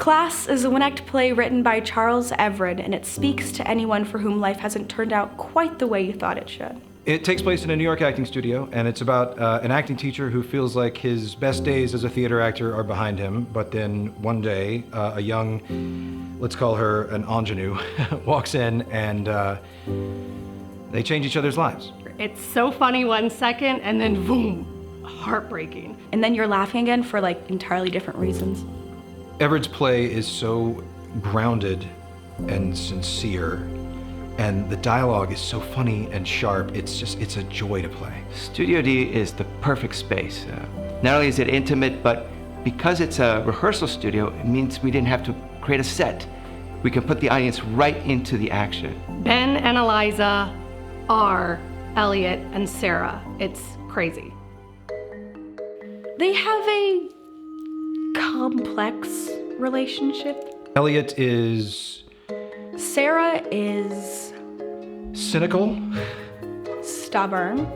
Class is a one-act play written by Charles Everard, and it speaks to anyone for whom life hasn't turned out quite the way you thought it should. It takes place in a New York acting studio, and it's about an acting teacher who feels like his best days as a theater actor are behind him, but then one day, a young, let's call her an ingenue, walks in and they change each other's lives. It's so funny 1 second, and then boom, heartbreaking. And then you're laughing again for like entirely different reasons. Everard's play is so grounded and sincere, and the dialogue is so funny and sharp. It's a joy to play. Studio D is the perfect space. Not only is it intimate, but because it's a rehearsal studio, it means we didn't have to create a set. We can put the audience right into the action. Ben and Eliza are Elliot and Sarah. It's crazy. They have a complex relationship. Elliot is Sarah is cynical, stubborn,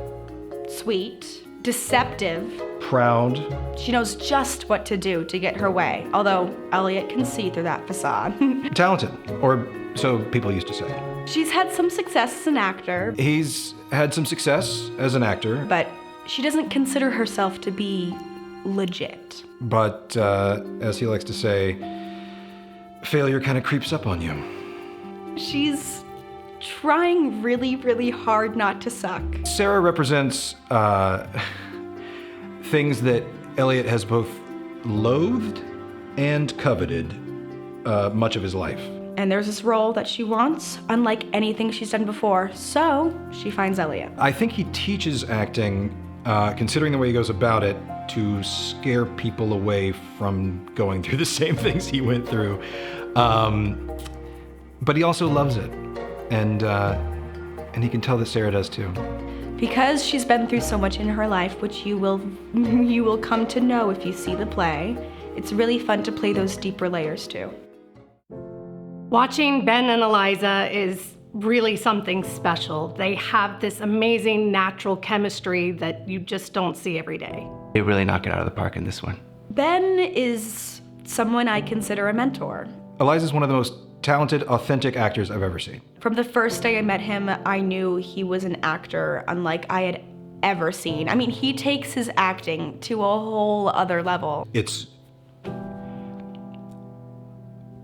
sweet, deceptive. proud. She knows just what to do to get her way, although Elliot can see through that facade. Talented, or so people used to say. She's had some success as an actor, He's had some success as an actor, but she doesn't consider herself to be legit. but as he likes to say, failure kind of creeps up on you. She's trying really, really hard not to suck. Sarah represents things that Elliot has both loathed and coveted much of his life. And there's this role that she wants, unlike anything she's done before, so she finds Elliot. I think he teaches acting, considering the way he goes about it, to scare people away from going through the same things he went through. But he also loves it, and he can tell that Sarah does too. Because she's been through so much in her life, which you will come to know if you see the play, it's really fun to play those deeper layers too. Watching Ben and Eliza is really something special. They have this amazing natural chemistry that you just don't see every day. They really knock it out of the park in this one. Ben is someone I consider a mentor. Eliza's one of the most talented, authentic actors I've ever seen. From the first day I met him, I knew he was an actor unlike I had ever seen. I mean, he takes his acting to a whole other level. It's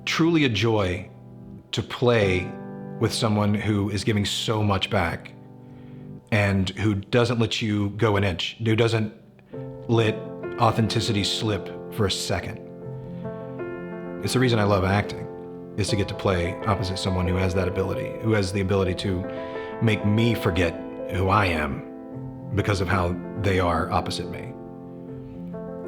truly a joy to play with someone who is giving so much back and who doesn't let you go an inch, who doesn't let authenticity slip for a second. It's the reason I love acting, is to get to play opposite someone who has that ability, who has the ability to make me forget who I am because of how they are opposite me.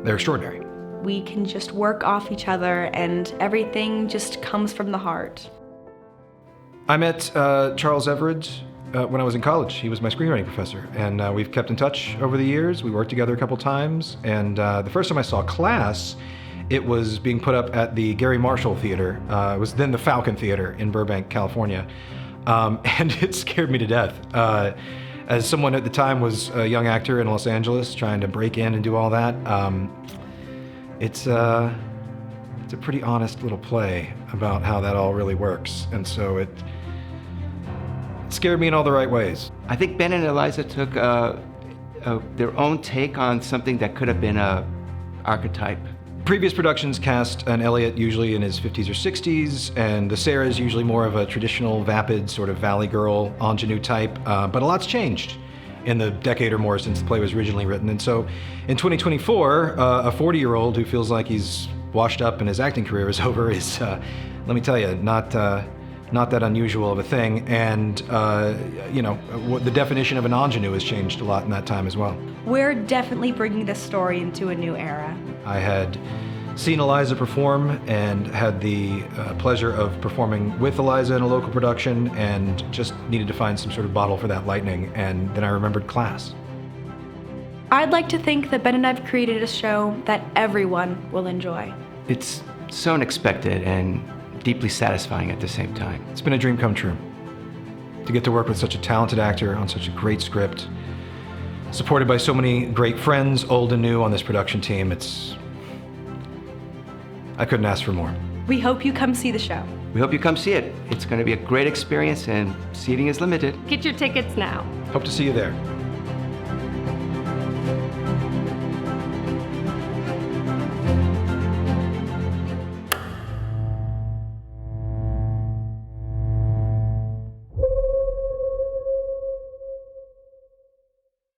They're extraordinary. We can just work off each other and everything just comes from the heart. I met Charles Everard when I was in college. He was my screenwriting professor, and we've kept in touch over the years. We worked together a couple times, and the first time I saw Class, it was being put up at the Gary Marshall Theater. It was then the Falcon Theater in Burbank, California, and it scared me to death. As someone at the time was a young actor in Los Angeles trying to break in and do all that, it's a pretty honest little play about how that all really works, and so it scared me in all the right ways. I think Ben and Eliza took their own take on something that could have been a archetype. Previous productions cast an Elliot usually in his 50s or 60s, and the Sarah is usually more of a traditional, vapid, sort of valley girl, ingenue type, but a lot's changed in the decade or more since the play was originally written. And so in 2024, a 40-year-old who feels like he's washed up and his acting career is over is, let me tell you, not that unusual of a thing. And, the definition of an ingenue has changed a lot in that time as well. We're definitely bringing this story into a new era. I had seen Eliza perform and had the pleasure of performing with Eliza in a local production, and just needed to find some sort of bottle for that lightning, and then I remembered Class. I'd like to think that Ben and I've created a show that everyone will enjoy. It's so unexpected and deeply satisfying at the same time. It's been a dream come true to get to work with such a talented actor on such a great script, supported by so many great friends, old and new, on this production team. I couldn't ask for more. We hope you come see the show. We hope you come see it. It's going to be a great experience, and seating is limited. Get your tickets now. Hope to see you there.